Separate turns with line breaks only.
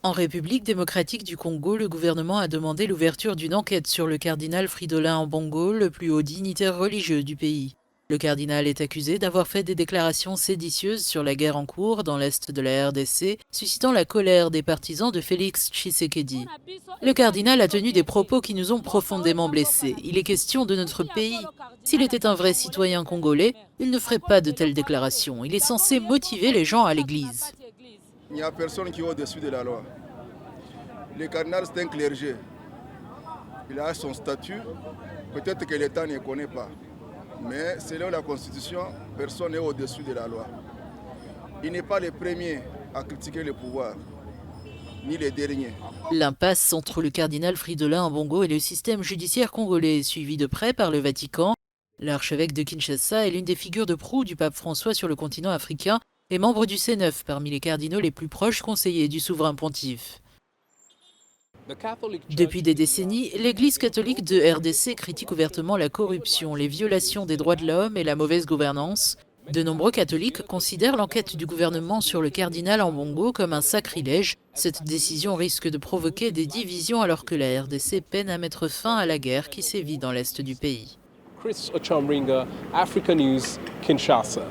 En République démocratique du Congo, le gouvernement a demandé l'ouverture d'une enquête sur le cardinal Fridolin Ambongo, le plus haut dignitaire religieux du pays. Le cardinal est accusé d'avoir fait des déclarations séditieuses sur la guerre en cours dans l'est de la RDC, suscitant la colère des partisans de Félix Tshisekedi. Le cardinal a tenu des propos qui nous ont profondément blessés. Il est question de notre pays. S'il était un vrai citoyen congolais, il ne ferait pas de telles déclarations. Il est censé motiver les gens à l'église.
Il n'y a personne qui est au-dessus de la loi. Le cardinal, c'est un clergé. Il a son statut. Peut-être que l'État ne connaît pas. Mais selon la Constitution, personne n'est au-dessus de la loi. Il n'est pas le premier à critiquer le pouvoir, ni le dernier.
L'impasse entre le cardinal Fridolin Ambongo et le système judiciaire congolais est suivie de près par le Vatican. L'archevêque de Kinshasa est l'une des figures de proue du pape François sur le continent africain et membre du C9 parmi les cardinaux les plus proches conseillers du souverain pontife. Depuis des décennies, l'Église catholique de RDC critique ouvertement la corruption, les violations des droits de l'homme et la mauvaise gouvernance. De nombreux catholiques considèrent l'enquête du gouvernement sur le cardinal Ambongo comme un sacrilège. Cette décision risque de provoquer des divisions alors que la RDC peine à mettre fin à la guerre qui sévit dans l'est du pays.
Chris Ochambringa, Africa News, Kinshasa.